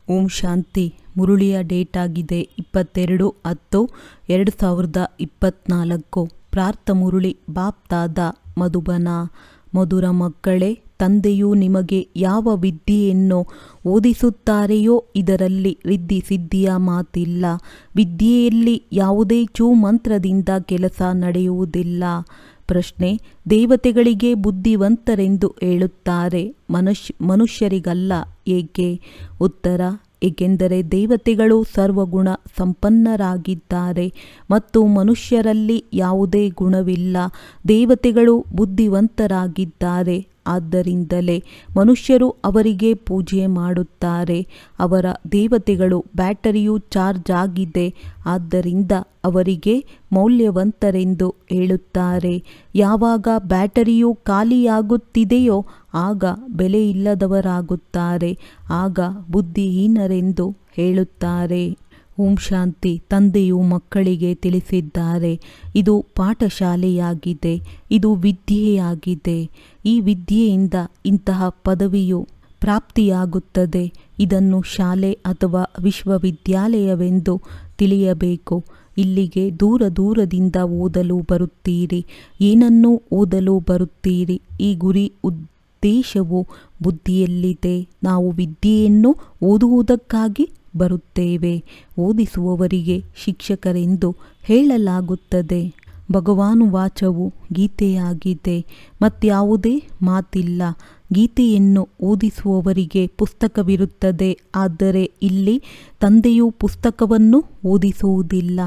ಓಂ ಶಾಂತಿ. ಮುರುಳಿಯ date ಆಗಿದೆ 22/10/2024. ಪ್ರಾರ್ಥ ಮುರುಳಿ ಬಾಪ್ತಾದ ಮಧುಬನ. ಮಧುರ ಮಕ್ಕಳೇ, ತಂದೆಯು ನಿಮಗೆ ಯಾವ ವಿದ್ಯೆಯನ್ನು ಓದಿಸುತ್ತಾರೆಯೋ ಇದರಲ್ಲಿ ರಿದ್ಧಿ ಸಿದ್ಧಿಯ ಮಾತಿಲ್ಲ. ವಿದ್ಯೆಯಲ್ಲಿ ಯಾವುದೇ ಮಂತ್ರದಿಂದ ಕೆಲಸ ನಡೆಯುವುದಿಲ್ಲ. ಪ್ರಶ್ನೆ: ದೇವತೆಗಳಿಗೆ ಬುದ್ಧಿವಂತರೆಂದು ಹೇಳುತ್ತಾರೆ, ಮನುಷ್ಯರಿಗಲ್ಲ ಏಕೆ? ಉತ್ತರ: ಏಕೆಂದರೆ ದೇವತೆಗಳು ಸರ್ವಗುಣ ಸಂಪನ್ನರಾಗಿದ್ದಾರೆ ಮತ್ತು ಮನುಷ್ಯರಲ್ಲಿ ಯಾವುದೇ ಗುಣವಿಲ್ಲ. ದೇವತೆಗಳು ಬುದ್ಧಿವಂತರಾಗಿದ್ದಾರೆ, ಆದ್ದರಿಂದಲೇ ಮನುಷ್ಯರು ಅವರಿಗೆ ಪೂಜೆ ಮಾಡುತ್ತಾರೆ. ಅವರ ದೇವತೆಗಳು ಬ್ಯಾಟರಿಯು ಚಾರ್ಜ್ ಆಗಿದೆ, ಆದ್ದರಿಂದ ಅವರಿಗೆ ಮೌಲ್ಯವಂತರೆಂದು ಹೇಳುತ್ತಾರೆ. ಯಾವಾಗ ಬ್ಯಾಟರಿಯು ಖಾಲಿಯಾಗುತ್ತಿದೆಯೋ ಆಗ ಬೆಲೆಯಿಲ್ಲದವರಾಗುತ್ತಾರೆ, ಆಗ ಬುದ್ಧಿಹೀನರೆಂದು ಹೇಳುತ್ತಾರೆ. ಓಂ ಶಾಂತಿ. ತಂದೆಯು ಮಕ್ಕಳಿಗೆ ತಿಳಿಸಿದ್ದಾರೆ, ಇದು ಪಾಠಶಾಲೆಯಾಗಿದೆ, ಇದು ವಿದ್ಯೆಯಾಗಿದೆ. ಈ ವಿದ್ಯೆಯಿಂದ ಇಂತಹ ಪದವಿಯು ಪ್ರಾಪ್ತಿಯಾಗುತ್ತದೆ. ಇದನ್ನು ಶಾಲೆ ಅಥವಾ ವಿಶ್ವವಿದ್ಯಾಲಯವೆಂದು ತಿಳಿಯಬೇಕು. ಇಲ್ಲಿಗೆ ದೂರ ದೂರದಿಂದ ಓದಲು ಬರುತ್ತೀರಿ. ಏನನ್ನು ಓದಲು ಬರುತ್ತೀರಿ? ಈ ಗುರಿ ಉದ್ದೇಶವು ಬುದ್ಧಿಯಲ್ಲಿದೆ. ನಾವು ವಿದ್ಯೆಯನ್ನು ಓದುವುದಕ್ಕಾಗಿ ಬರುತ್ತೇವೆ. ಓದಿಸುವವರಿಗೆ ಶಿಕ್ಷಕರೆಂದು ಹೇಳಲಾಗುತ್ತದೆ. ಭಗವಾನುವಾಚವು ಗೀತೆಯಾಗಿದೆ, ಮತ್ಯಾವುದೇ ಮಾತಿಲ್ಲ. ಗೀತೆಯನ್ನು ಓದಿಸುವವರಿಗೆ ಪುಸ್ತಕವಿರುತ್ತದೆ, ಆದರೆ ಇಲ್ಲಿ ತಂದೆಯು ಪುಸ್ತಕವನ್ನು ಓದಿಸುವುದಿಲ್ಲ.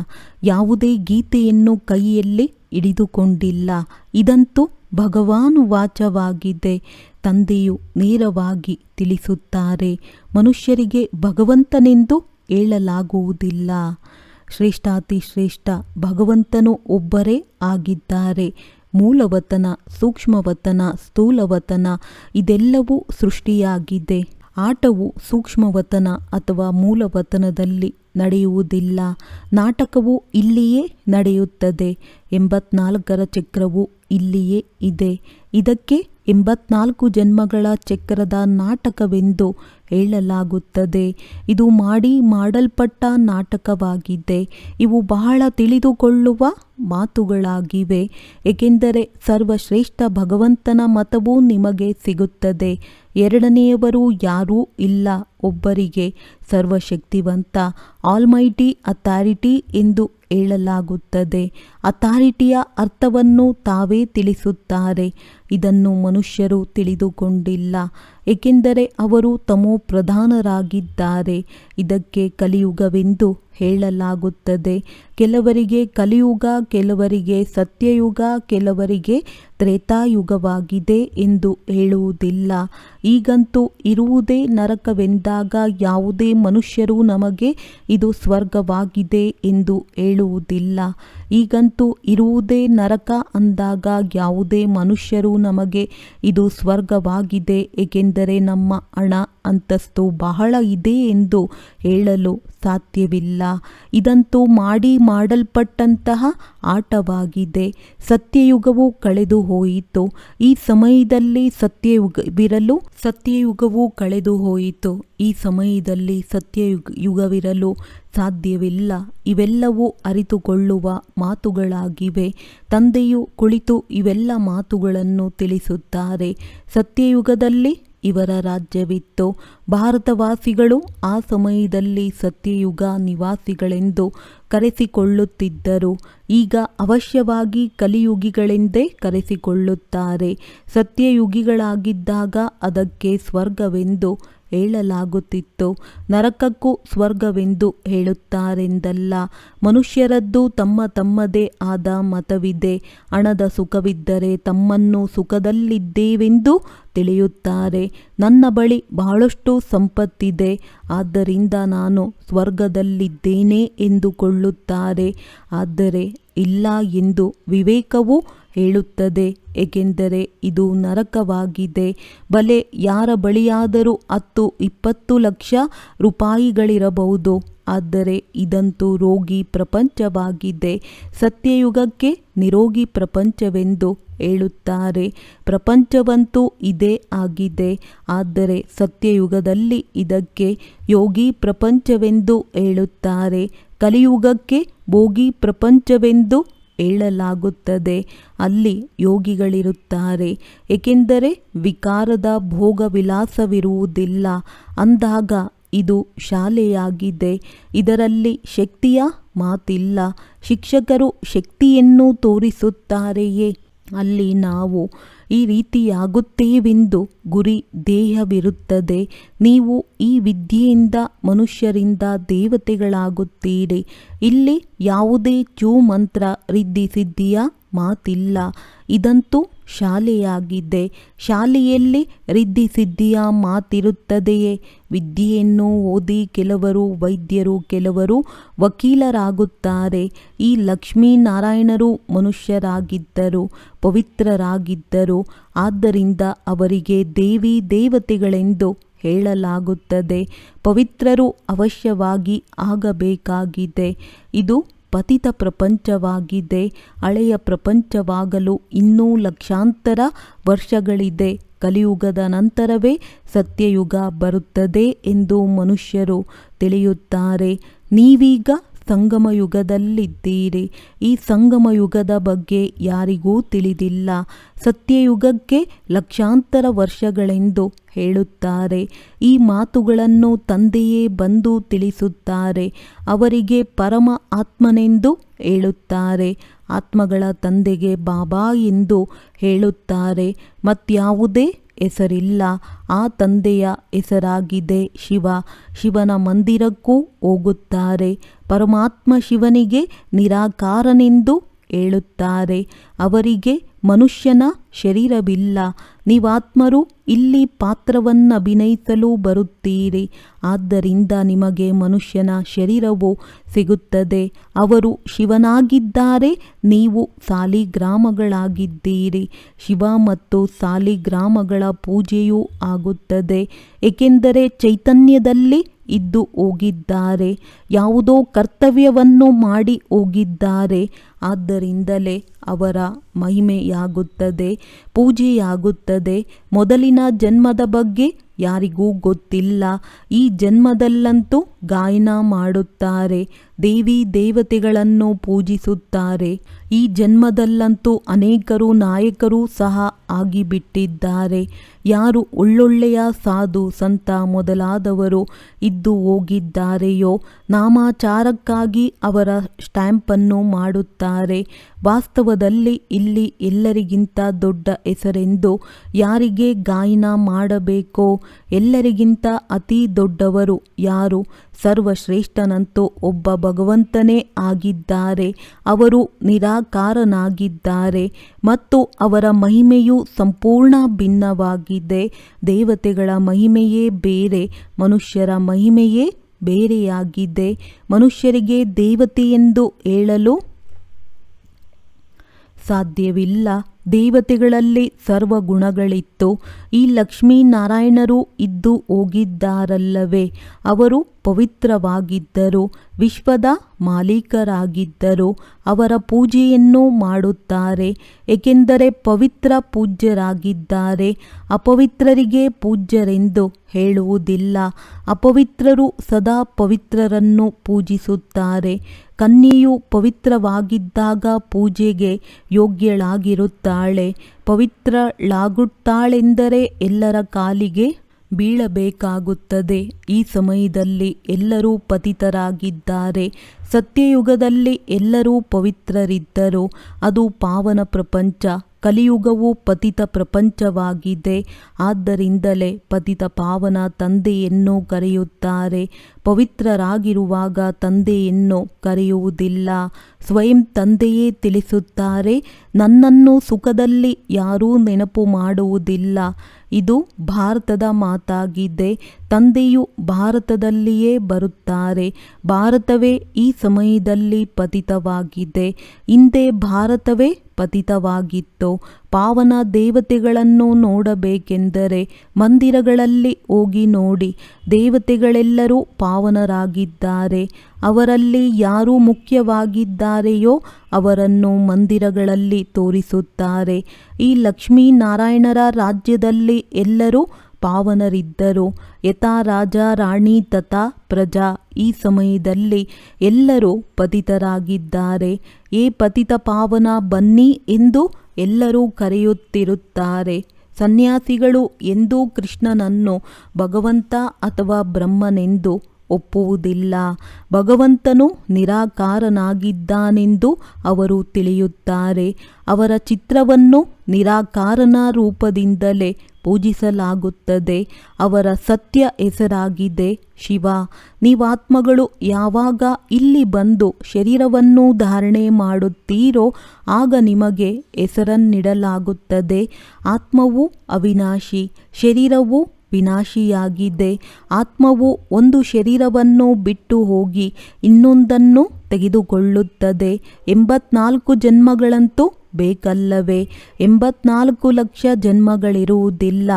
ಯಾವುದೇ ಗೀತೆಯನ್ನು ಕೈಯಲ್ಲಿ ಹಿಡಿದುಕೊಂಡಿಲ್ಲ. ಇದಂತೂ ಭಗವಾನುವಾಚವಾಗಿದೆ. ತಂದೆಯು ನೇರವಾಗಿ ತಿಳಿಸುತ್ತಾರೆ, ಮನುಷ್ಯರಿಗೆ ಭಗವಂತನೆಂದು ಹೇಳಲಾಗುವುದಿಲ್ಲ. ಶ್ರೇಷ್ಠಾತಿ ಶ್ರೇಷ್ಠ ಭಗವಂತನು ಒಬ್ಬರೇ ಆಗಿದ್ದಾರೆ. ಮೂಲವತನ, ಸೂಕ್ಷ್ಮವತನ, ಸ್ಥೂಲವತನ ಇದೆಲ್ಲವೂ ಸೃಷ್ಟಿಯಾಗಿದೆ. ಆಟವು ಸೂಕ್ಷ್ಮವತನ ಅಥವಾ ಮೂಲವತನದಲ್ಲಿ ನಡೆಯುವುದಿಲ್ಲ. ನಾಟಕವು ಇಲ್ಲಿಯೇ ನಡೆಯುತ್ತದೆ. 84ರ ಚಕ್ರವು ಇಲ್ಲಿಯೇ ಇದೆ. ಇದಕ್ಕೆ 84 ಜನ್ಮಗಳ ಚಕ್ರದ ನಾಟಕವೆಂದು ಹೇಳಲಾಗುತ್ತದೆ. ಇದು ಮಾಡಲ್ಪಟ್ಟ ನಾಟಕವಾಗಿದೆ. ಇವು ಬಹಳ ತಿಳಿದುಕೊಳ್ಳುವ ಮಾತುಗಳಾಗಿವೆ, ಏಕೆಂದರೆ ಸರ್ವಶ್ರೇಷ್ಠ ಭಗವಂತನ ಮತವು ನಿಮಗೆ ಸಿಗುತ್ತದೆ. ಎರಡನೆಯವರು ಯಾರೂ ಇಲ್ಲ. ಒಬ್ಬರಿಗೆ ಸರ್ವಶಕ್ತಿವಂತ ಆಲ್ಮೈಟಿ ಅಥಾರಿಟಿ ಎಂದು ಹೇಳಲಾಗುತ್ತದೆ. ಅಥಾರಿಟಿಯ ಅರ್ಥವನ್ನು ತಾವೇ ತಿಳಿಸುತ್ತಾರೆ. ಇದನ್ನು ಮನುಷ್ಯರು ತಿಳಿದುಕೊಂಡಿಲ್ಲ, ಏಕೆಂದರೆ ಅವರು ತಮೋಪ್ರಧಾನರಾಗಿದ್ದಾರೆ. ಇದಕ್ಕೆ ಕಲಿಯುಗವೆಂದು ಹೇಳಲಾಗುತ್ತದೆ. ಕೆಲವರಿಗೆ ಕಲಿಯುಗ, ಕೆಲವರಿಗೆ ಸತ್ಯಯುಗ, ಕೆಲವರಿಗೆ ತ್ರೇತಾಯುಗವಾಗಿದೆ ಎಂದು ಹೇಳುವುದಿಲ್ಲ. ಈಗಂತೂ ಇರುವುದೇ ನರಕವೆಂದಾಗ ಯಾವುದೇ ಮನುಷ್ಯರು ನಮಗೆ ಇದು ಸ್ವರ್ಗವಾಗಿದೆ ಎಂದು ಹೇಳುವುದಿಲ್ಲ. ಈಗಂತೂ ಇರುವುದೇ ನರಕ ಅಂದಾಗ ಯಾವುದೇ ಮನುಷ್ಯರು ನಮಗೆ ಇದು ಸ್ವರ್ಗವಾಗಿದೆ, ಏಕೆಂದರೆ ನಮ್ಮ ಹಣ ಅಂತಸ್ತು ಬಹಳ ಇದೆ ಎಂದು ಹೇಳಲು ಸಾಧ್ಯವಿಲ್ಲ. ಇದಂತೂ ಮಾಡಲ್ಪಟ್ಟಂತಹ ಆಟವಾಗಿದೆ. ಸತ್ಯಯುಗವು ಕಳೆದು ಹೋಯಿತು. ಈ ಸಮಯದಲ್ಲಿ ಸತ್ಯಯುಗವು ಕಳೆದು ಹೋಯಿತು. ಈ ಸಮಯದಲ್ಲಿ ಸತ್ಯಯುಗವಿರಲು ಸಾಧ್ಯವಿಲ್ಲ. ಇವೆಲ್ಲವೂ ಅರಿತುಕೊಳ್ಳುವ ಮಾತುಗಳಾಗಿವೆ. ತಂದೆಯು ಕುಳಿತು ಇವೆಲ್ಲ ಮಾತುಗಳನ್ನು ತಿಳಿಸುತ್ತಾರೆ. ಸತ್ಯಯುಗದಲ್ಲಿ ಇವರ ರಾಜ್ಯವಿತ್ತು. ಭಾರತವಾಸಿಗಳು ಆ ಸಮಯದಲ್ಲಿ ಸತ್ಯಯುಗ ನಿವಾಸಿಗಳೆಂದು ಕರೆಸಿಕೊಳ್ಳುತ್ತಿದ್ದರು. ಈಗ ಅವಶ್ಯವಾಗಿ ಕಲಿಯುಗಿಗಳೆಂದೇ ಕರೆಸಿಕೊಳ್ಳುತ್ತಾರೆ. ಸತ್ಯಯುಗಿಗಳಾಗಿದ್ದಾಗ ಅದಕ್ಕೆ ಸ್ವರ್ಗವೆಂದು ಹೇಳಲಾಗುತ್ತಿತ್ತು. ನರಕಕ್ಕೂ ಸ್ವರ್ಗವೆಂದು ಹೇಳುತ್ತಾರೆಂದಲ್ಲ. ಮನುಷ್ಯರದ್ದು ತಮ್ಮದೇ ಆದ ಮತವಿದೆ. ಹಣದ ಸುಖವಿದ್ದರೆ ತಮ್ಮನ್ನು ಸುಖದಲ್ಲಿದ್ದೇವೆಂದು ತಿಳಿಯುತ್ತಾರೆ. ನನ್ನ ಬಳಿ ಬಹಳಷ್ಟು ಸಂಪತ್ತಿದೆ, ಆದ್ದರಿಂದ ನಾನು ಸ್ವರ್ಗದಲ್ಲಿದ್ದೇನೆ ಎಂದುಕೊಳ್ಳುತ್ತಾರೆ. ಆದರೆ ಇಲ್ಲ ಎಂದು ವಿವೇಕವು ಹೇಳುತ್ತದೆ, ಏಕೆಂದರೆ ಇದು ನರಕವಾಗಿದೆ. ಬಲೆ ಯಾರ ಬಳಿಯಾದರೂ 10-20 ಲಕ್ಷ ರೂಪಾಯಿಗಳಿರಬಹುದು, ಆದರೆ ಇದಂತೂ ರೋಗಿ ಪ್ರಪಂಚವಾಗಿದೆ. ಸತ್ಯಯುಗಕ್ಕೆ ನಿರೋಗಿ ಪ್ರಪಂಚವೆಂದು ಹೇಳುತ್ತಾರೆ. ಪ್ರಪಂಚವಂತೂ ಇದೇ ಆಗಿದೆ. ಆದರೆ ಸತ್ಯಯುಗದಲ್ಲಿ ಇದಕ್ಕೆ ಯೋಗಿ ಪ್ರಪಂಚವೆಂದು ಹೇಳುತ್ತಾರೆ. ಕಲಿಯುಗಕ್ಕೆ ಭೋಗಿ ಪ್ರಪಂಚವೆಂದು ಹೇಳಲಾಗುತ್ತದೆ. ಅಲ್ಲಿ ಯೋಗಿಗಳಿರುತ್ತಾರೆ. ಏಕೆಂದರೆ ವಿಕಾರದ ಭೋಗವಿಲಾಸವಿರುವುದಿಲ್ಲ. ಅಂದಾಗ ಇದು ಶಾಲೆಯಾಗಿದೆ. ಇದರಲ್ಲಿ ಶಕ್ತಿಯ ಮಾತಿಲ್ಲ. ಶಿಕ್ಷಕರು ಶಕ್ತಿಯನ್ನು ತೋರಿಸುತ್ತಾರೆಯೇ? ಅಲ್ಲಿ ನಾವು ಈ ರೀತಿಯಾಗುತ್ತೇವೆಂದು ಗುರಿ ಧ್ಯೇಯವಿರುತ್ತದೆ. ನೀವು ಈ ವಿದ್ಯೆಯಿಂದ ಮನುಷ್ಯರಿಂದ ದೇವತೆಗಳಾಗುತ್ತೀರಿ. ಇಲ್ಲಿ ಯಾವುದೇ ಮಂತ್ರ ರಿದ್ಧಿಸಿದ್ಧಿಯ ಮಾತಿಲ್ಲ. ಇದಂತೂ ಶಾಲೆಯಾಗಿದೆ. ಶಾಲೆಯಲ್ಲಿ ರಿದ್ಧಿಸಿದ್ಧಿಯ ಮಾತಿರುತ್ತದೆಯೇ? ವಿದ್ಯೆಯನ್ನು ಓದಿ ಕೆಲವರು ವೈದ್ಯರು, ಕೆಲವರು ವಕೀಲರಾಗುತ್ತಾರೆ. ಈ ಲಕ್ಷ್ಮೀನಾರಾಯಣರು ಮನುಷ್ಯರಾಗಿದ್ದರು, ಪವಿತ್ರರಾಗಿದ್ದರು. ಆದ್ದರಿಂದ ಅವರಿಗೆ ದೇವಿ ದೇವತೆಗಳೆಂದು ಹೇಳಲಾಗುತ್ತದೆ. ಪವಿತ್ರರು ಅವಶ್ಯವಾಗಿ ಆಗಬೇಕಾಗಿದೆ. ಇದು ಪತಿತ ಪ್ರಪಂಚವಾಗಿದೆ. ಹಳೆಯ ಪ್ರಪಂಚವಾಗಲು ಇನ್ನೂ ಲಕ್ಷಾಂತರ ವರ್ಷಗಳಿದೆ. ಕಲಿಯುಗದ ನಂತರವೇ ಸತ್ಯಯುಗ ಬರುತ್ತದೆ ಎಂದು ಮನುಷ್ಯರು ತಿಳಿಯುತ್ತಾರೆ. ನೀವೀಗ ಸಂಗಮಯುಗದಲ್ಲಿದ್ದೀರಿ. ಈ ಸಂಗಮಯುಗದ ಬಗ್ಗೆ ಯಾರಿಗೂ ತಿಳಿದಿಲ್ಲ. ಸತ್ಯಯುಗಕ್ಕೆ ಲಕ್ಷಾಂತರ ವರ್ಷಗಳೆಂದು ಹೇಳುತ್ತಾರೆ. ಈ ಮಾತುಗಳನ್ನು ತಂದೆಯೇ ಬಂದು ತಿಳಿಸುತ್ತಾರೆ. ಅವರಿಗೆ ಪರಮ ಆತ್ಮನೆಂದು ಹೇಳುತ್ತಾರೆ. ಆತ್ಮಗಳ ತಂದೆಗೆ ಬಾಬಾ ಎಂದು ಹೇಳುತ್ತಾರೆ. ಮತ್ಯಾವುದೇ ಹೆಸರಿಲ್ಲ. ಆ ತಂದೆಯ ಹೆಸರಾಗಿದೆ ಶಿವ. ಶಿವನ ಮಂದಿರಕ್ಕೂ ಹೋಗುತ್ತಾರೆ. ಪರಮಾತ್ಮ ಶಿವನಿಗೆ ನಿರಾಕಾರನೆಂದು ಹೇಳುತ್ತಾರೆ. ಅವರಿಗೆ ಮನುಷ್ಯನ ಶರೀರವಿಲ್ಲ. ನೀವಾತ್ಮರು ಇಲ್ಲಿ ಪಾತ್ರವನ್ನಭಿನಯಿಸಲು ಬರುತ್ತೀರಿ. ಆದ್ದರಿಂದ ನಿಮಗೆ ಮನುಷ್ಯನ ಶರೀರವು ಸಿಗುತ್ತದೆ. ಅವರು ಶಿವನಾಗಿದ್ದಾರೆ. ನೀವು ಸಾಲಿಗ್ರಾಮಗಳಾಗಿದ್ದೀರಿ. ಶಿವ ಮತ್ತು ಸಾಲಿಗ್ರಾಮಗಳ ಪೂಜೆಯೂ ಆಗುತ್ತದೆ. ಏಕೆಂದರೆ ಚೈತನ್ಯದಲ್ಲಿ ಇದ್ದು ಹೋಗಿದ್ದಾರೆ. ಯಾವುದೋ ಕರ್ತವ್ಯವನ್ನು ಮಾಡಿ ಹೋಗಿದ್ದಾರೆ. ಆದ್ದರಿಂದಲೇ ಅವರ ಮಹಿಮೆಯಾಗುತ್ತದೆ, ಪೂಜೆಯಾಗುತ್ತದೆ. ಮೊದಲಿನ ಜನ್ಮದ ಬಗ್ಗೆ ಯಾರಿಗೂ ಗೊತ್ತಿಲ್ಲ. ಈ ಜನ್ಮದಲ್ಲಂತೂ ಗಾಯನ ಮಾಡುತ್ತಾರೆ, ದೇವಿ ದೇವತೆಗಳನ್ನು ಪೂಜಿಸುತ್ತಾರೆ. ಈ ಜನ್ಮದಲ್ಲಂತೂ ಅನೇಕರು ನಾಯಕರು ಸಹ ಆಗಿಬಿಟ್ಟಿದ್ದಾರೆ. ಯಾರು ಒಳ್ಳೊಳ್ಳೆಯ ಸಾಧು ಸಂತ ಮೊದಲಾದವರು ಇದ್ದು ಹೋಗಿದ್ದಾರೆಯೋ ನಾಮಾಚಾರಕ್ಕಾಗಿ ಅವರ ಸ್ಟ್ಯಾಂಪನ್ನು ಮಾಡುತ್ತಾರೆ. ವಾಸ್ತವದಲ್ಲಿ ಇಲ್ಲಿ ಎಲ್ಲರಿಗಿಂತ ದೊಡ್ಡ ಹೆಸರೆಂದು ಯಾರಿಗೆ ಗಾಯನ ಮಾಡಬೇಕೋ ಎಲ್ಲರಿಗಿಂತ ಅತಿ ದೊಡ್ಡವರು ಯಾರು? ಸರ್ವಶ್ರೇಷ್ಠನಂತೂ ಒಬ್ಬ ಭಗವಂತನೇ ಆಗಿದ್ದಾರೆ. ಅವರು ನಿರಾಕಾರನಾಗಿದ್ದಾರೆ ಮತ್ತು ಅವರ ಮಹಿಮೆಯು ಸಂಪೂರ್ಣ ಭಿನ್ನವಾಗಿದೆ. ದೇವತೆಗಳ ಮಹಿಮೆಯೇ ಬೇರೆ, ಮನುಷ್ಯರ ಮಹಿಮೆಯೇ ಬೇರೆಯಾಗಿದೆ. ಮನುಷ್ಯರಿಗೆ ದೇವತೆಯೆಂದು ಹೇಳಲು ಸಾಧ್ಯವಿಲ್ಲ. ದೇವತೆಗಳಲ್ಲಿ ಸರ್ವಗುಣಗಳಿತ್ತು. ಈ ಲಕ್ಷ್ಮೀನಾರಾಯಣರು ಇದ್ದು ಹೋಗಿದ್ದಾರಲ್ಲವೇ? ಅವರು ಪವಿತ್ರವಾಗಿದ್ದರು, ವಿಶ್ವದ ಮಾಲೀಕರಾಗಿದ್ದರು. ಅವರ ಪೂಜೆಯನ್ನು ಮಾಡುತ್ತಾರೆ. ಏಕೆಂದರೆ ಪವಿತ್ರ ಪೂಜ್ಯರಾಗಿದ್ದಾರೆ. ಅಪವಿತ್ರರಿಗೆ ಪೂಜ್ಯರೆಂದು ಹೇಳುವುದಿಲ್ಲ. ಅಪವಿತ್ರರು ಸದಾ ಪವಿತ್ರರನ್ನು ಪೂಜಿಸುತ್ತಾರೆ. ಕನ್ಯೆಯು ಪವಿತ್ರವಾಗಿದ್ದಾಗ ಪೂಜೆಗೆ ಯೋಗ್ಯಳಾಗಿರುತ್ತಾಳೆ. ಪವಿತ್ರಳಾಗುತ್ತಾಳೆಂದರೆ ಎಲ್ಲರ ಕಾಲಿಗೆ ಬೀಳಬೇಕಾಗುತ್ತದೆ. ಈ ಸಮಯದಲ್ಲಿ ಎಲ್ಲರೂ ಪತಿತರಾಗಿದ್ದಾರೆ. ಸತ್ಯಯುಗದಲ್ಲಿ ಎಲ್ಲರೂ ಪವಿತ್ರರಿದ್ದರು. ಅದು ಪಾವನ ಪ್ರಪಂಚ. ಕಲಿಯುಗವು ಪತಿತ ಪ್ರಪಂಚವಾಗಿದೆ. ಆದ್ದರಿಂದಲೇ ಪತಿತ ಪಾವನ ತಂದೆಯನ್ನು ಕರೆಯುತ್ತಾರೆ. ಪವಿತ್ರರಾಗಿರುವಾಗ ತಂದೆಯನ್ನು ಕರೆಯುವುದಿಲ್ಲ. ಸ್ವಯಂ ತಂದೆಯೇ ತಿಳಿಸುತ್ತಾರೆ, ನನ್ನನ್ನು ಸುಖದಲ್ಲಿ ಯಾರೂ ನೆನಪು ಮಾಡುವುದಿಲ್ಲ. ಇದು ಭಾರತದ ಮಾತಾಗಿದೆ. ತಂದೆಯು ಭಾರತದಲ್ಲಿಯೇ ಬರುತ್ತಾರೆ. ಭಾರತವೇ ಈ ಸಮಯದಲ್ಲಿ ಪತಿತವಾಗಿದೆ. ಹಿಂದೆ ಭಾರತವೇ ಪತಿತವಾಗಿತ್ತು. ಪಾವನ ದೇವತೆಗಳನ್ನು ನೋಡಬೇಕೆಂದರೆ ಮಂದಿರಗಳಲ್ಲಿ ಹೋಗಿ ನೋಡಿ. ದೇವತೆಗಳೆಲ್ಲರೂ ಪಾವನರಾಗಿದ್ದಾರೆ. ಅವರಲ್ಲಿ ಯಾರು ಮುಖ್ಯವಾಗಿದ್ದಾರೆಯೋ ಅವರನ್ನು ಮಂದಿರಗಳಲ್ಲಿ ತೋರಿಸುತ್ತಾರೆ. ಈ ಲಕ್ಷ್ಮೀನಾರಾಯಣರ ರಾಜ್ಯದಲ್ಲಿ ಎಲ್ಲರೂ ಪಾವನರಿದ್ದರು. ಯಥಾ ರಾಜ ರಾಣಿ ತಥಾ ಪ್ರಜಾ. ಈ ಸಮಯದಲ್ಲಿ ಎಲ್ಲರೂ ಪತಿತರಾಗಿದ್ದಾರೆ. ಏ ಪತಿತ ಪಾವನ ಬನ್ನಿ ಎಂದು ಎಲ್ಲರೂ ಕರೆಯುತ್ತಿರುತ್ತಾರೆ. ಸನ್ಯಾಸಿಗಳು ಎಂದೂ ಕೃಷ್ಣನನ್ನು ಭಗವಂತ ಅಥವಾ ಬ್ರಹ್ಮನೆಂದು ಒಪ್ಪುವುದಿಲ್ಲ. ಭಗವಂತನು ನಿರಾಕಾರನಾಗಿದ್ದಾನೆಂದು ಅವರು ತಿಳಿಯುತ್ತಾರೆ. ಅವರ ಚಿತ್ರವನ್ನು ನಿರಾಕಾರನ ರೂಪದಿಂದಲೇ ಪೂಜಿಸಲಾಗುತ್ತದೆ. ಅವರ ಸತ್ಯ ಹೆಸರಾಗಿದೆ ಶಿವ. ನೀವಾತ್ಮಗಳು ಯಾವಾಗ ಇಲ್ಲಿ ಬಂದು ಶರೀರವನ್ನು ಧಾರಣೆ ಮಾಡುತ್ತೀರೋ ಆಗ ನಿಮಗೆ ಹೆಸರನ್ನಿಡಲಾಗುತ್ತದೆ. ಆತ್ಮವು ಅವಿನಾಶಿ, ಶರೀರವು ವಿನಾಶಿಯಾಗಿದೆ. ಆತ್ಮವು ಒಂದು ಶರೀರವನ್ನು ಬಿಟ್ಟು ಹೋಗಿ ಇನ್ನೊಂದನ್ನು ತೆಗೆದುಕೊಳ್ಳುತ್ತದೆ. 84 ಜನ್ಮಗಳಂತೂ ಬೇಕಲ್ಲವೇ? 84 ಲಕ್ಷ ಜನ್ಮಗಳಿರುವುದಿಲ್ಲ.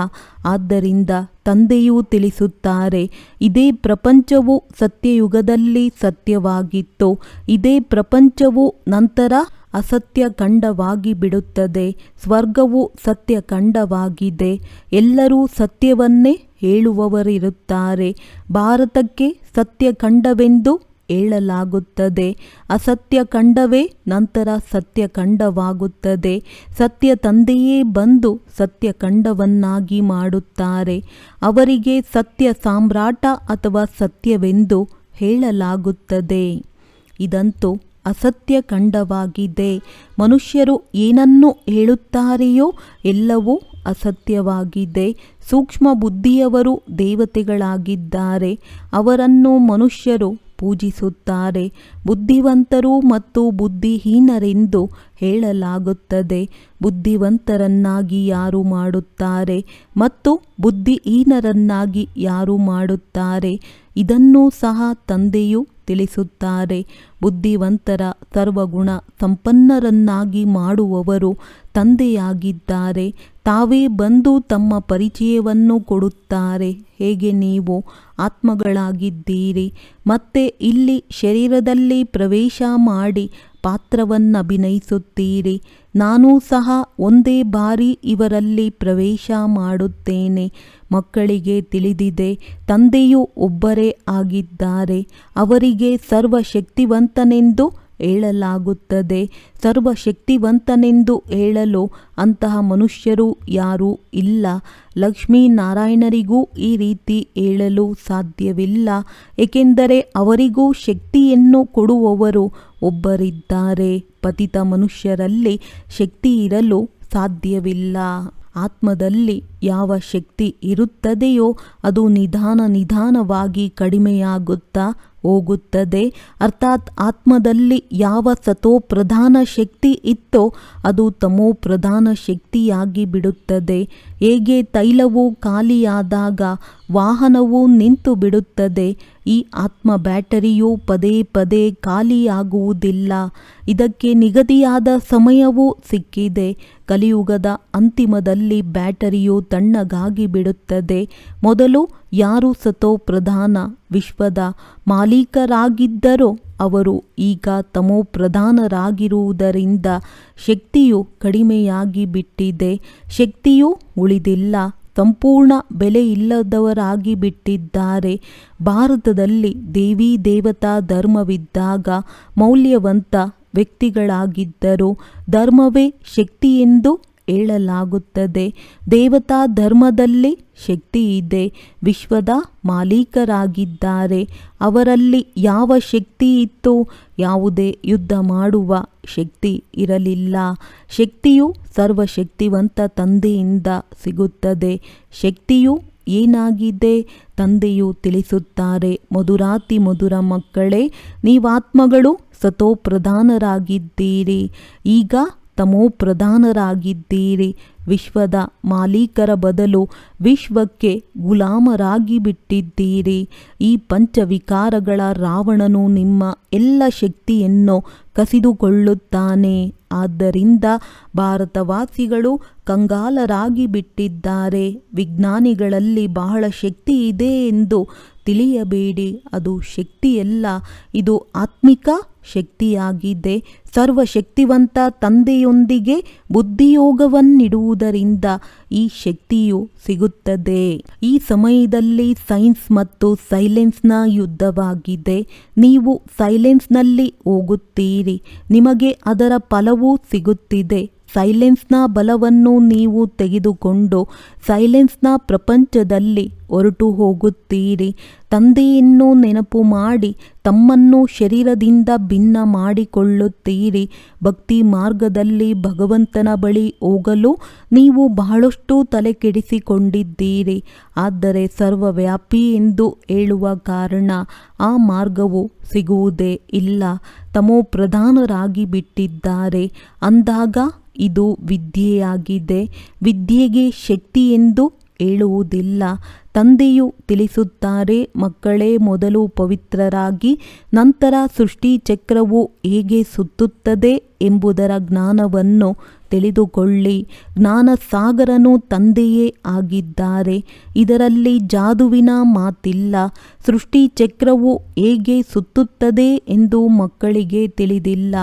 ಆದ್ದರಿಂದ ತಂದೆಯೂ ತಿಳಿಸುತ್ತಾರೆ, ಇದೇ ಪ್ರಪಂಚವು ಸತ್ಯಯುಗದಲ್ಲಿ ಸತ್ಯವಾಗಿತ್ತು. ಇದೇ ಪ್ರಪಂಚವು ನಂತರ ಅಸತ್ಯಖಂಡವಾಗಿ ಬಿಡುತ್ತದೆ. ಸ್ವರ್ಗವು ಸತ್ಯಖಂಡವಾಗಿದೆ. ಎಲ್ಲರೂ ಸತ್ಯವನ್ನೇ ಹೇಳುವವರಿರುತ್ತಾರೆ. ಭಾರತಕ್ಕೆ ಸತ್ಯಖಂಡವೆಂದು ಹೇಳಲಾಗುತ್ತದೆ. ಅಸತ್ಯಖಂಡವೇ ನಂತರ ಸತ್ಯಖಂಡವಾಗುತ್ತದೆ. ಸತ್ಯ ತಂದೆಯೇ ಬಂದು ಸತ್ಯಖಂಡವನ್ನಾಗಿ ಮಾಡುತ್ತಾರೆ. ಅವರಿಗೆ ಸತ್ಯ ಸಾಮ್ರಾಟ ಅಥವಾ ಸತ್ಯವೆಂದು ಹೇಳಲಾಗುತ್ತದೆ. ಇದಂತೂ ಅಸತ್ಯಖಂಡವಾಗಿದೆ. ಮನುಷ್ಯರು ಏನನ್ನು ಹೇಳುತ್ತಾರೆಯೋ ಎಲ್ಲವೂ ಅಸತ್ಯವಾಗಿದೆ. ಸೂಕ್ಷ್ಮ ಬುದ್ಧಿಯವರು ದೇವತೆಗಳಾಗಿದ್ದಾರೆ. ಅವರನ್ನು ಮನುಷ್ಯರು ಪೂಜಿಸುತ್ತಾರೆ. ಬುದ್ಧಿವಂತರು ಮತ್ತು ಬುದ್ಧಿಹೀನರೆಂದು ಹೇಳಲಾಗುತ್ತದೆ. ಬುದ್ಧಿವಂತರನ್ನಾಗಿ ಯಾರು ಮಾಡುತ್ತಾರೆ ಮತ್ತು ಬುದ್ಧಿಹೀನರನ್ನಾಗಿ ಯಾರು ಮಾಡುತ್ತಾರೆ? ಇದನ್ನೂ ಸಹ ತಂದೆಯು ತಿಳಿಸುತ್ತಾರೆ. ಬುದ್ಧಿವಂತರ ಸರ್ವಗುಣ ಸಂಪನ್ನರನ್ನಾಗಿ ಮಾಡುವವರು ತಂದೆಯಾಗಿದ್ದಾರೆ. ತಾವೇ ಬಂದು ತಮ್ಮ ಪರಿಚಯವನ್ನು ಕೊಡುತ್ತಾರೆ. ಹೇಗೆ ನೀವು ಆತ್ಮಗಳಾಗಿದ್ದೀರಿ ಮತ್ತೆ ಇಲ್ಲಿ ಶರೀರದಲ್ಲಿ ಪ್ರವೇಶ ಮಾಡಿ ಪಾತ್ರವನ್ನಭಿನಯಿಸುತ್ತೀರಿ. ನಾನೂ ಸಹ ಒಂದೇ ಬಾರಿ ಇವರಲ್ಲಿ ಪ್ರವೇಶ ಮಾಡುತ್ತೇನೆ. ಮಕ್ಕಳಿಗೆ ತಿಳಿದಿದೆ, ತಂದೆಯು ಒಬ್ಬರೇ ಆಗಿದ್ದಾರೆ. ಅವರಿಗೆ ಸರ್ವಶಕ್ತಿವಂತನೆಂದು ಹೇಳಲಾಗುತ್ತದೆ. ಸರ್ವಶಕ್ತಿವಂತನೆಂದು ಹೇಳಲು ಅಂತಹ ಮನುಷ್ಯರು ಯಾರೂ ಇಲ್ಲ. ಲಕ್ಷ್ಮೀನಾರಾಯಣರಿಗೂ ಈ ರೀತಿ ಹೇಳಲು ಸಾಧ್ಯವಿಲ್ಲ. ಏಕೆಂದರೆ ಅವರಿಗೂ ಶಕ್ತಿಯನ್ನು ಕೊಡುವವರು ಒಬ್ಬರಿದ್ದಾರೆ. ಪತಿತ ಮನುಷ್ಯರಲ್ಲಿ ಶಕ್ತಿ ಇರಲು ಸಾಧ್ಯವಿಲ್ಲ. ಆತ್ಮದಲ್ಲಿ ಯಾವ ಶಕ್ತಿ ಇರುತ್ತದೆಯೋ ಅದು ನಿಧಾನವಾಗಿ ಕಡಿಮೆಯಾಗುತ್ತಾ ಹೋಗುತ್ತದೆ. ಅರ್ಥಾತ್ ಆತ್ಮದಲ್ಲಿ ಯಾವ ಸತೋ ಪ್ರಧಾನ ಶಕ್ತಿ ಇತ್ತೋ ಅದು ತಮೋ ಪ್ರಧಾನ ಶಕ್ತಿಯಾಗಿ ಬಿಡುತ್ತದೆ. ಹೇಗೆ ತೈಲವು ಖಾಲಿಯಾದಾಗ ವಾಹನವು ನಿಂತು ಬಿಡುತ್ತದೆ, ಈ ಆತ್ಮ ಬ್ಯಾಟರಿಯು ಪದೇ ಪದೇ ಖಾಲಿಯಾಗುವುದಿಲ್ಲ. ಇದಕ್ಕೆ ನಿಗದಿಯಾದ ಸಮಯವೂ ಸಿಕ್ಕಿದೆ. ಕಲಿಯುಗದ ಅಂತಿಮದಲ್ಲಿ ಬ್ಯಾಟರಿಯು ತಣ್ಣಗಾಗಿ ಬಿಡುತ್ತದೆ. ಮೊದಲು ಯಾರು ಸತೋ ಪ್ರಧಾನ ವಿಶ್ವದ ಮಾಲೀಕರಾಗಿದ್ದರೋ ಅವರು ಈಗ ತಮೋ ಪ್ರಧಾನರಾಗಿರುವುದರಿಂದ ಶಕ್ತಿಯು ಕಡಿಮೆಯಾಗಿ ಬಿಟ್ಟಿದೆ. ಶಕ್ತಿಯೂ ಉಳಿದಿಲ್ಲ. ಸಂಪೂರ್ಣ ಬೆಲೆ ಇಲ್ಲದವರಾಗಿ ಬಿಟ್ಟಿದ್ದಾರೆ. ಭಾರತದಲ್ಲಿ ದೇವಿ ದೇವತಾ ಧರ್ಮವಿದ್ದಾಗ ಮೌಲ್ಯವಂತ ವ್ಯಕ್ತಿಗಳಾಗಿದ್ದರು. ಧರ್ಮವೇ ಶಕ್ತಿ ಎಂದು ಹೇಳಲಾಗುತ್ತದೆ. ದೇವತಾ ಧರ್ಮದಲ್ಲಿ ಶಕ್ತಿ ಇದೆ. ವಿಶ್ವದ ಮಾಲೀಕರಾಗಿದ್ದಾರೆ. ಅವರಲ್ಲಿ ಯಾವ ಶಕ್ತಿ ಇತ್ತೋ ಯಾವುದೇ ಯುದ್ಧ ಮಾಡುವ ಶಕ್ತಿ ಇರಲಿಲ್ಲ. ಶಕ್ತಿಯು ಸರ್ವಶಕ್ತಿವಂತ ತಂದೆಯಿಂದ ಸಿಗುತ್ತದೆ. ಶಕ್ತಿಯು ಏನಾಗಿದೆ? ತಂದೆಯು ತಿಳಿಸುತ್ತಾರೆ, ಮಧುರಾತಿ ಮಧುರ ಮಕ್ಕಳೇ, ನೀವಾತ್ಮಗಳು ಸತೋ ಪ್ರಧಾನರಾಗಿದ್ದೀರಿ. ಈಗ ತಮೋ ಪ್ರಧಾನರಾಗಿದ್ದೀರಿ. ವಿಶ್ವದ ಮಾಲೀಕರ ಬದಲು ವಿಶ್ವಕ್ಕೆ ಗುಲಾಮರಾಗಿ ಬಿಟ್ಟಿದ್ದೀರಿ. ಈ ಪಂಚವಿಕಾರಗಳ ರಾವಣನು ನಿಮ್ಮ ಎಲ್ಲ ಶಕ್ತಿಯನ್ನು ಕಸಿದುಕೊಳ್ಳುತ್ತಾನೆ. ಆದ್ದರಿಂದ ಭಾರತವಾಸಿಗಳು ಕಂಗಾಲರಾಗಿ ಬಿಟ್ಟಿದ್ದಾರೆ. ವಿಜ್ಞಾನಿಗಳಲ್ಲಿ ಬಹಳ ಶಕ್ತಿ ಇದೆ ಎಂದು ತಿಳಿಯಬೇಡಿ. ಅದು ಶಕ್ತಿಯಲ್ಲ, ಇದು ಆತ್ಮಿಕ ಶಕ್ತಿಯಾಗಿದೆ. ಸರ್ವಶಕ್ತಿವಂತ ತಂದೆಯೊಂದಿಗೆ ಬುದ್ಧಿಯೋಗವನ್ನಿಡುವುದರಿಂದ ಈ ಶಕ್ತಿಯು ಸಿಗುತ್ತದೆ. ಈ ಸಮಯದಲ್ಲಿ ಸೈನ್ಸ್ ಮತ್ತು ಸೈಲೆನ್ಸ್ನ ಯುದ್ಧವಾಗಿದೆ. ನೀವು ಸೈಲೆನ್ಸ್ನಲ್ಲಿ ಹೋಗುತ್ತೀರಿ, ನಿಮಗೆ ಅದರ ಫಲವೂ ಸಿಗುತ್ತಿದೆ. ಸೈಲೆನ್ಸ್ನ ಬಲವನ್ನು ನೀವು ತೆಗೆದುಕೊಂಡು ಸೈಲೆನ್ಸ್ನ ಪ್ರಪಂಚದಲ್ಲಿ ಹೊರಟು ಹೋಗುತ್ತೀರಿ. ತಂದೆಯನ್ನು ನೆನಪು ಮಾಡಿ ತಮ್ಮನ್ನು ಶರೀರದಿಂದ ಭಿನ್ನ ಮಾಡಿಕೊಳ್ಳುತ್ತೀರಿ. ಭಕ್ತಿ ಮಾರ್ಗದಲ್ಲಿ ಭಗವಂತನ ಬಳಿ ಹೋಗಲು ನೀವು ಬಹಳಷ್ಟು ತಲೆ ಕೆಡಿಸಿಕೊಂಡಿದ್ದೀರಿ. ಆದರೆ ಸರ್ವವ್ಯಾಪಿ ಎಂದು ಹೇಳುವ ಕಾರಣ ಆ ಮಾರ್ಗವು ಸಿಗುವುದೇ ಇಲ್ಲ. ತಮೋಪ್ರಧಾನರಾಗಿ ಬಿಟ್ಟಿದ್ದಾರೆ. ಅಂದಾಗ ಇದು ವಿದ್ಯೆಯಾಗಿದೆ. ವಿದ್ಯೆಗೆ ಶಕ್ತಿ ಎಂದು ಹೇಳುವುದಿಲ್ಲ. ತಂದೆಯು ತಿಳಿಸುತ್ತಾರೆ, ಮಕ್ಕಳೇ, ಮೊದಲು ಪವಿತ್ರರಾಗಿ ನಂತರ ಸೃಷ್ಟಿ ಚಕ್ರವು ಹೇಗೆ ಸುತ್ತುತ್ತದೆ ಎಂಬುದರ ಜ್ಞಾನವನ್ನು ತಿಳಿದುಕೊಳ್ಳಿ. ಜ್ಞಾನಸಾಗರನು ತಂದೆಯೇ ಆಗಿದ್ದಾರೆ. ಇದರಲ್ಲಿ ಜಾದುವಿನ ಮಾತಿಲ್ಲ. ಸೃಷ್ಟಿ ಚಕ್ರವು ಹೇಗೆ ಸುತ್ತುತ್ತದೆ ಎಂದು ಮಕ್ಕಳಿಗೆ ತಿಳಿದಿಲ್ಲ.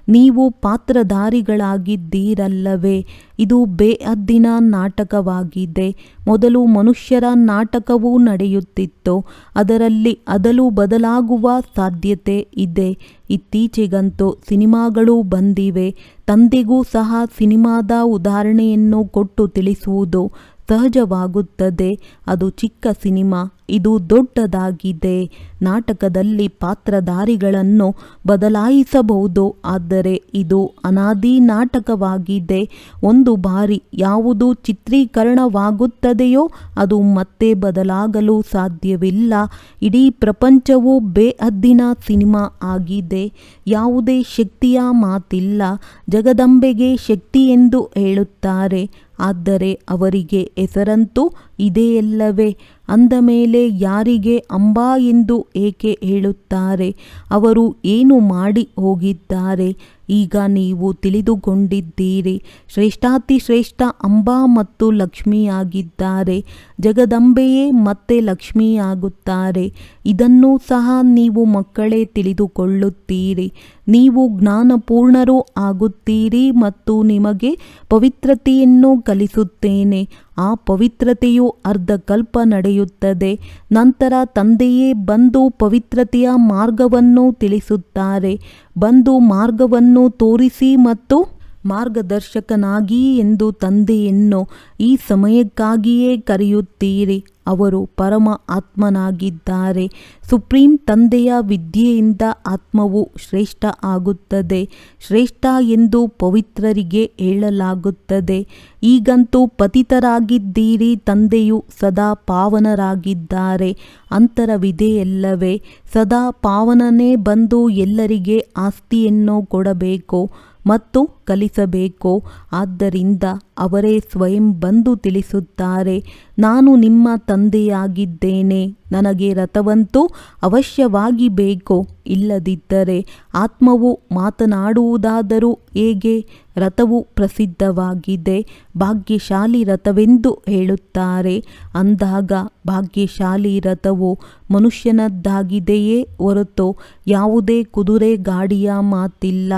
ನೀವು ಪಾತ್ರಧಾರಿಗಳಾಗಿದ್ದೀರಲ್ಲವೇ? ಇದು ಬೇಹದ್ದಿನ ನಾಟಕವಾಗಿದೆ. ಮೊದಲು ಮನುಷ್ಯರ ನಾಟಕವೂ ನಡೆಯುತ್ತಿತ್ತು. ಅದರಲ್ಲಿ ಅದಲು ಬದಲಾಗುವ ಸಾಧ್ಯತೆ ಇದೆ. ಇತ್ತೀಚೆಗಂತೂ ಸಿನಿಮಾಗಳು ಬಂದಿವೆ. ತಂದೆಗೂ ಸಹ ಸಿನಿಮಾದ ಉದಾಹರಣೆಯನ್ನು ಕೊಟ್ಟು ತಿಳಿಸುವುದು ಸಹಜವಾಗುತ್ತದೆ. ಅದು ಚಿಕ್ಕ ಸಿನಿಮಾ, ಇದು ದೊಡ್ಡದಾಗಿದೆ. ನಾಟಕದಲ್ಲಿ ಪಾತ್ರಧಾರಿಗಳನ್ನು ಬದಲಾಯಿಸಬಹುದು, ಆದರೆ ಇದು ಅನಾದಿ ನಾಟಕವಾಗಿದೆ. ಒಂದು ಬಾರಿ ಯಾವುದು ಚಿತ್ರೀಕರಣವಾಗುತ್ತದೆಯೋ ಅದು ಮತ್ತೆ ಬದಲಾಗಲು ಸಾಧ್ಯವಿಲ್ಲ. ಇಡೀ ಪ್ರಪಂಚವು ಬೇಹದ್ದಿನ ಸಿನಿಮಾ ಆಗಿದೆ. ಯಾವುದೇ ಶಕ್ತಿಯ ಮಾತಿಲ್ಲ. ಜಗದಂಬೆಗೆ ಶಕ್ತಿ ಎಂದು ಹೇಳುತ್ತಾರೆ, ಆದರೆ ಅವರಿಗೆ ಹೆಸರಂತೂ ಇದೆಯಲ್ಲವೇ? ಅಂದ ಮೇಲೆ ಯಾರಿಗೆ ಅಂಬಾ ಎಂದು ಏಕೆ ಹೇಳುತ್ತಾರೆ? ಅವರು ಏನು ಮಾಡಿ ಹೋಗಿದ್ದಾರೆ? ಈಗ ನೀವು ತಿಳಿದುಕೊಂಡಿದ್ದೀರಿ. ಶ್ರೇಷ್ಠಾತಿ ಶ್ರೇಷ್ಠ ಅಂಬಾ ಮತ್ತು ಲಕ್ಷ್ಮಿಯಾಗಿದ್ದಾರೆ. ಜಗದಂಬೆಯೇ ಮತ್ತೆ ಲಕ್ಷ್ಮಿಯಾಗುತ್ತಾರೆ. ಇದನ್ನೂ ಸಹ ನೀವು ಮಕ್ಕಳೇ ತಿಳಿದುಕೊಳ್ಳುತ್ತೀರಿ. ನೀವು ಜ್ಞಾನಪೂರ್ಣರೂ ಆಗುತ್ತೀರಿ ಮತ್ತು ನಿಮಗೆ ಪವಿತ್ರತೆಯನ್ನು ಕಲಿಸುತ್ತೇನೆ. ಆ ಪವಿತ್ರತೆಯು ಅರ್ಧಕಲ್ಪ ನಡೆಯುತ್ತದೆ. ನಂತರ ತಂದೆಯೇ ಬಂದು ಪವಿತ್ರತೆಯ ಮಾರ್ಗವನ್ನು ತಿಳಿಸುತ್ತಾರೆ. ಬಂದು ಮಾರ್ಗವನ್ನು ತೋರಿಸಿ ಮತ್ತು ಮಾರ್ಗದರ್ಶಕನಾಗಿ ಎಂದು ತಂದೆಯನ್ನು ಈ ಸಮಯಕ್ಕಾಗಿಯೇ ಕರೆಯುತ್ತೀರಿ. ಅವರು ಪರಮ ಆತ್ಮನಾಗಿದ್ದಾರೆ. ಸುಪ್ರೀಂ ತಂದೆಯ ವಿದ್ಯೆಯಿಂದ ಆತ್ಮವು ಶ್ರೇಷ್ಠ ಆಗುತ್ತದೆ. ಶ್ರೇಷ್ಠ ಎಂದು ಪವಿತ್ರರಿಗೆ ಹೇಳಲಾಗುತ್ತದೆ. ಈಗಂತೂ ಪತಿತರಾಗಿದ್ದೀರಿ. ತಂದೆಯು ಸದಾ ಪಾವನರಾಗಿದ್ದಾರೆ. ಅಂತರವಿದೆಯಲ್ಲವೇ? ಸದಾ ಪಾವನನೇ ಬಂದು ಎಲ್ಲರಿಗೆ ಆಸ್ತಿಯನ್ನು ಕೊಡಬೇಕು ಮತ್ತು ಕಲಿಸಬೇಕು. ಆದ್ದರಿಂದ ಅವರೇ ಸ್ವಯಂ ಬಂದು ತಿಳಿಸುತ್ತಾರೆ, ನಾನು ನಿಮ್ಮ ತಂದೆಯಾಗಿದ್ದೇನೆ. ನನಗೆ ರಥವಂತೂ ಅವಶ್ಯವಾಗಿ ಬೇಕು. ಇಲ್ಲದಿದ್ದರೆ ಆತ್ಮವು ಮಾತನಾಡುವುದಾದರೂ ಹೇಗೆ? ರಥವು ಪ್ರಸಿದ್ಧವಾಗಿದೆ. ಭಾಗ್ಯಶಾಲಿ ರಥವೆಂದು ಹೇಳುತ್ತಾರೆ. ಅಂದಾಗ ಭಾಗ್ಯಶಾಲಿ ರಥವು ಮನುಷ್ಯನದ್ದಾಗಿದೆಯೇ ಹೊರತು ಯಾವುದೇ ಕುದುರೆ ಗಾಡಿಯ ಮಾತಿಲ್ಲ.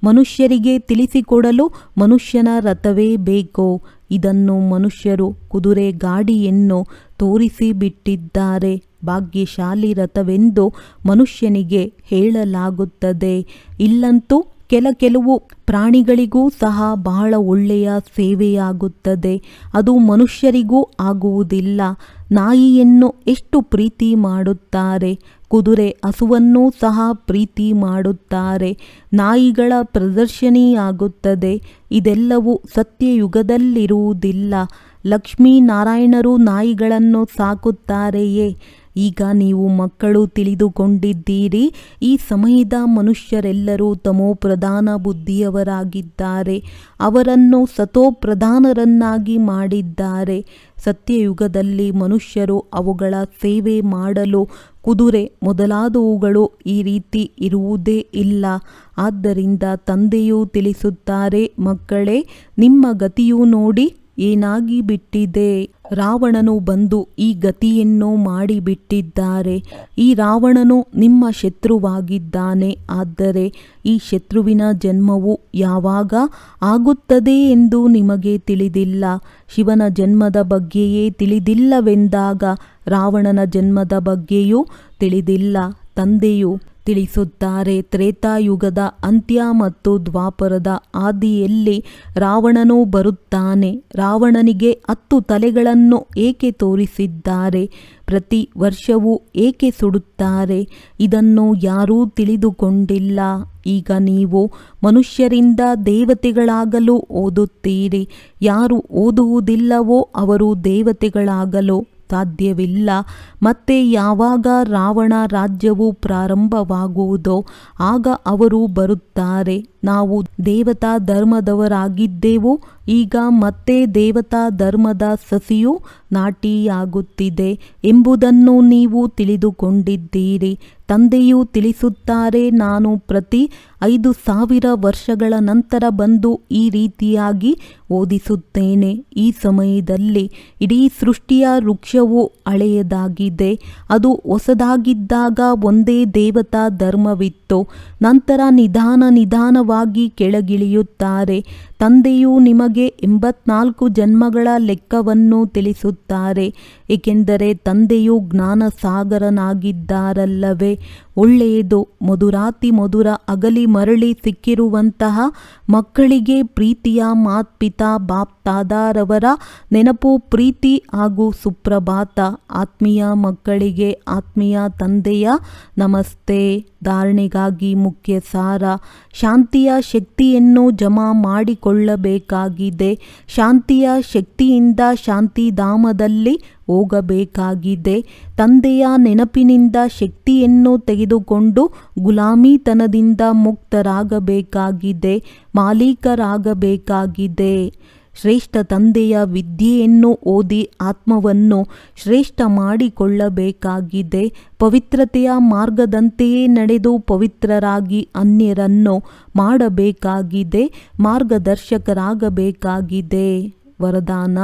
ಮನುಷ್ಯರಿಗೆ ತಿಳಿಸಿಕೊಡಲು ಮನುಷ್ಯನ ರಥವೇ ಬೇಕು. ಇದನ್ನು ಮನುಷ್ಯರು ಕುದುರೆ ಗಾಡಿಯನ್ನು ತೋರಿಸಿಬಿಟ್ಟಿದ್ದಾರೆ. ಭಾಗ್ಯಶಾಲಿ ರಥವೆಂದು ಮನುಷ್ಯನಿಗೆ ಹೇಳಲಾಗುತ್ತದೆ. ಇಲ್ಲಂತೂ ಕೆಲವು ಪ್ರಾಣಿಗಳಿಗೂ ಸಹ ಬಹಳ ಒಳ್ಳೆಯ ಸೇವೆಯಾಗುತ್ತದೆ. ಅದು ಮನುಷ್ಯರಿಗೂ ಆಗುವುದಿಲ್ಲ. ನಾಯಿಯನ್ನು ಎಷ್ಟು ಪ್ರೀತಿ ಮಾಡುತ್ತಾರೆ. ಕುದುರೆ ಹಸುವನ್ನೂ ಸಹ ಪ್ರೀತಿ ಮಾಡುತ್ತಾರೆ. ನಾಯಿಗಳ ಪ್ರದರ್ಶನಿಯಾಗುತ್ತದೆ. ಇದೆಲ್ಲವೂ ಸತ್ಯಯುಗದಲ್ಲಿರುವುದಿಲ್ಲ. ಲಕ್ಷ್ಮೀನಾರಾಯಣರು ನಾಯಿಗಳನ್ನು ಸಾಕುತ್ತಾರೆಯೇ? ಈಗ ನೀವು ಮಕ್ಕಳು ತಿಳಿದುಕೊಂಡಿದ್ದೀರಿ. ಈ ಸಮಯದ ಮನುಷ್ಯರೆಲ್ಲರೂ ತಮೋಪ್ರಧಾನ ಬುದ್ಧಿಯವರಾಗಿದ್ದಾರೆ. ಅವರನ್ನು ಸತೋಪ್ರಧಾನರನ್ನಾಗಿ ಮಾಡಿದ್ದಾರೆ. ಸತ್ಯಯುಗದಲ್ಲಿ ಮನುಷ್ಯರು ಅವುಗಳ ಸೇವೆ ಮಾಡಲು ಕುದುರೆ ಮೊದಲಾದವುಗಳು ಈ ರೀತಿ ಇರುವುದೇ ಇಲ್ಲ. ಆದ್ದರಿಂದ ತಂದೆಯು ತಿಳಿಸುತ್ತಾರೆ, ಮಕ್ಕಳೇ, ನಿಮ್ಮ ಗತಿಯು ನೋಡಿ ಏನಾಗಿ ಬಿಟ್ಟಿದೆ. ರಾವಣನು ಬಂದು ಈ ಗತಿಯನ್ನು ಮಾಡಿಬಿಟ್ಟಿದ್ದಾರೆ. ಈ ರಾವಣನು ನಿಮ್ಮ ಶತ್ರುವಾಗಿದ್ದಾನೆ. ಆದರೆ ಈ ಶತ್ರುವಿನ ಜನ್ಮವು ಯಾವಾಗ ಆಗುತ್ತದೆ ಎಂದು ನಿಮಗೆ ತಿಳಿದಿಲ್ಲ. ಶಿವನ ಜನ್ಮದ ಬಗ್ಗೆಯೇ ತಿಳಿದಿಲ್ಲವೆಂದಾಗ ರಾವಣನ ಜನ್ಮದ ಬಗ್ಗೆಯೂ ತಿಳಿದಿಲ್ಲ. ತಂದೆಯು ತಿಳಿಸುತ್ತಾರೆ, ತ್ರೇತಾಯುಗದ ಅಂತ್ಯ ಮತ್ತು ದ್ವಾಪರದ ಆದಿಯಲ್ಲಿ ರಾವಣನು ಬರುತ್ತಾನೆ. ರಾವಣನಿಗೆ 10 ತಲೆಗಳನ್ನು ಏಕೆ ತೋರಿಸಿದ್ದಾರೆ? ಪ್ರತಿ ವರ್ಷವೂ ಏಕೆ ಸುಡುತ್ತಾರೆ? ಇದನ್ನು ಯಾರೂ ತಿಳಿದುಕೊಂಡಿಲ್ಲ. ಈಗ ನೀವು ಮನುಷ್ಯರಿಂದ ದೇವತೆಗಳಾಗಲು ಓದುತ್ತೀರಿ. ಯಾರು ಓದುವುದಿಲ್ಲವೋ ಅವರು ದೇವತೆಗಳಾಗಲು ಸಾಧ್ಯವಿಲ್ಲ. ಮತ್ತೆ ಯಾವಾಗ ರಾವಣ ರಾಜ್ಯವು ಪ್ರಾರಂಭವಾಗುವುದೋ ಆಗ ಅವರು ಬರುತ್ತಾರೆ. ನಾವು ದೇವತಾ ಧರ್ಮದವರಾಗಿದ್ದೆವು, ಈಗ ಮತ್ತೆ ದೇವತಾ ಧರ್ಮದ ಸಸಿಯು ನಾಟಿಯಾಗುತ್ತಿದೆ ಎಂಬುದನ್ನು ನೀವು ತಿಳಿದುಕೊಂಡಿದ್ದೀರಿ. ತಂದೆಯು ತಿಳಿಸುತ್ತಾರೆ, ನಾನು ಪ್ರತಿ 5000 ವರ್ಷಗಳ ನಂತರ ಬಂದು ಈ ರೀತಿಯಾಗಿ ಓದಿಸುತ್ತೇನೆ. ಈ ಸಮಯದಲ್ಲಿ ಇಡೀ ಸೃಷ್ಟಿಯ ವೃಕ್ಷವು ಹಳೆಯದಾಗಿದೆ. ಅದು ಹೊಸದಾಗಿದ್ದಾಗ ಒಂದೇ ದೇವತಾ ಧರ್ಮವಿತ್ತು. ನಂತರ ನಿಧಾನವಾಗಿ ಕೆಳಗಿಳಿಯುತ್ತಾರೆ. ತಂದೆಯು ನಿಮಗೆ 84 ಜನ್ಮಗಳ ಲೆಕ್ಕವನ್ನು ತಿಳಿಸುತ್ತಾರೆ, ಏಕೆಂದರೆ ತಂದೆಯು ಜ್ಞಾನ ಸಾಗರನಾಗಿದ್ದಾರಲ್ಲವೇ. ಒಳ್ಳೆಯದು. ಮಧುರಾತಿ ಮಧುರ ಅಗಲಿ ಮರಳಿ ಸಿಕ್ಕಿರುವಂತಹ ಮಕ್ಕಳಿಗೆ ಪ್ರೀತಿಯ ಮಾತ್ಪಿತಾ ಬಾಪ್ ತಾದಾರವರ ನೆನಪು, ಪ್ರೀತಿ ಹಾಗೂ ಸುಪ್ರಭಾತ. ಆತ್ಮೀಯ ಮಕ್ಕಳಿಗೆ ಆತ್ಮೀಯ ತಂದೆಯ ನಮಸ್ತೆ. ಧಾರಣೆಗಾಗಿ ಮುಖ್ಯ ಸಾರ: ಶಾಂತಿಯ ಶಕ್ತಿಯನ್ನು ಜಮಾ ಮಾಡಿಕೊಳ್ಳಬೇಕಾಗಿದೆ. ಶಾಂತಿಯ ಶಕ್ತಿಯಿಂದ ಶಾಂತಿಧಾಮದಲ್ಲಿ ಹೋಗಬೇಕಾಗಿದೆ. ತಂದೆಯ ನೆನಪಿನಿಂದ ಶಕ್ತಿಯನ್ನು ತೆಗೆದುಕೊಂಡು ಗುಲಾಮಿತನದಿಂದ ಮುಕ್ತರಾಗಬೇಕಾಗಿದೆ, ಮಾಲೀಕರಾಗಬೇಕಾಗಿದೆ. ಶ್ರೇಷ್ಠ ತಂದೆಯ ವಿದ್ಯೆಯನ್ನು ಓದಿ ಆತ್ಮವನ್ನು ಶ್ರೇಷ್ಠ ಮಾಡಿಕೊಳ್ಳಬೇಕಾಗಿದೆ. ಪವಿತ್ರತೆಯ ಮಾರ್ಗದಂತೆಯೇ ನಡೆದು ಪವಿತ್ರರಾಗಿ ಅನ್ಯರನ್ನು ಮಾಡಬೇಕಾಗಿದೆ, ಮಾರ್ಗದರ್ಶಕರಾಗಬೇಕಾಗಿದೆ. ವರದಾನ: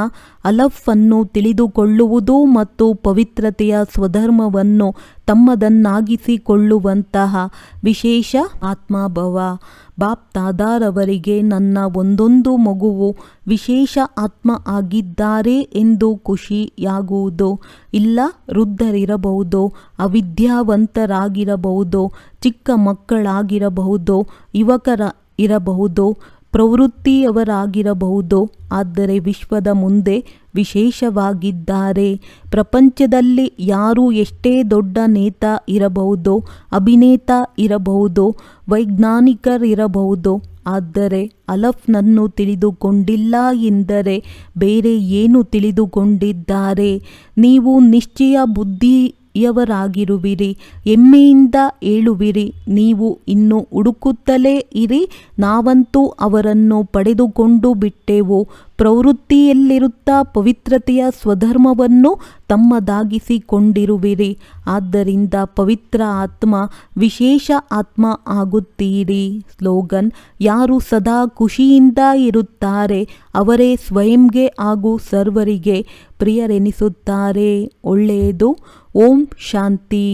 ಅಲಫ್ ಅನ್ನು ತಿಳಿದುಕೊಳ್ಳುವುದು ಮತ್ತು ಪವಿತ್ರತೆಯ ಸ್ವಧರ್ಮವನ್ನು ತಮ್ಮದನ್ನಾಗಿಸಿಕೊಳ್ಳುವಂತಹ ವಿಶೇಷ ಆತ್ಮಭವ. ಬಾಪ್ ತಾದಾರವರಿಗೆ ನನ್ನ ಒಂದೊಂದು ಮಗುವು ವಿಶೇಷ ಆತ್ಮ ಆಗಿದ್ದಾರೆ ಎಂದು ಖುಷಿಯಾಗುವುದು ಇಲ್ಲ. ವೃದ್ಧರಿರಬಹುದು, ಅವಿದ್ಯಾವಂತರಾಗಿರಬಹುದು, ಚಿಕ್ಕ ಮಕ್ಕಳಾಗಿರಬಹುದು, ಯುವಕರ ಇರಬಹುದು, ಪ್ರವೃತ್ತಿಯವರಾಗಿರಬಹುದು. ಆದರೆ ವಿಶ್ವದ ಮುಂದೆ ವಿಶೇಷವಾಗಿದ್ದಾರೆ. ಪ್ರಪಂಚದಲ್ಲಿ ಯಾರು ಎಷ್ಟೇ ದೊಡ್ಡ ನೇತಾ ಇರಬಹುದು, ಅಭಿನೇತ ಇರಬಹುದು, ವೈಜ್ಞಾನಿಕರಿರಬಹುದು, ಆದರೆ ಅಲಫ್ನನ್ನು ತಿಳಿದುಕೊಂಡಿಲ್ಲ ಎಂದರೆ ಬೇರೆ ಏನು ತಿಳಿದುಕೊಂಡಿದ್ದಾರೆ? ನೀವು ನಿಶ್ಚಯ ಬುದ್ಧಿಯವರಾಗಿರುವಿರಿ, ಹೆಮ್ಮೆಯಿಂದ ಹೇಳುವಿರಿ, ನೀವು ಇನ್ನು ಹುಡುಕುತ್ತಲೇ ಇರಿ, ನಾವಂತೂ ಅವರನ್ನು ಪಡೆದುಕೊಂಡು ಬಿಟ್ಟೆವು. ಪ್ರವೃತ್ತಿಯಲ್ಲಿರುತ್ತಾ ಪವಿತ್ರತೆಯ ಸ್ವಧರ್ಮವನ್ನು ತಮ್ಮದಾಗಿಸಿಕೊಂಡಿರುವಿರಿ. ಆದ್ದರಿಂದ ಪವಿತ್ರ ಆತ್ಮ, ವಿಶೇಷ ಆತ್ಮ ಆಗುತ್ತೀರಿ. ಸ್ಲೋಗನ್: ಯಾರು ಸದಾ ಖುಷಿಯಿಂದ ಇರುತ್ತಾರೆ ಅವರೇ ಸ್ವಯಂಗೆ ಹಾಗೂ ಸರ್ವರಿಗೆ ಪ್ರಿಯರೆನಿಸುತ್ತಾರೆ. ಒಳ್ಳೆಯದು. ಓಂ ಶಾಂತಿ.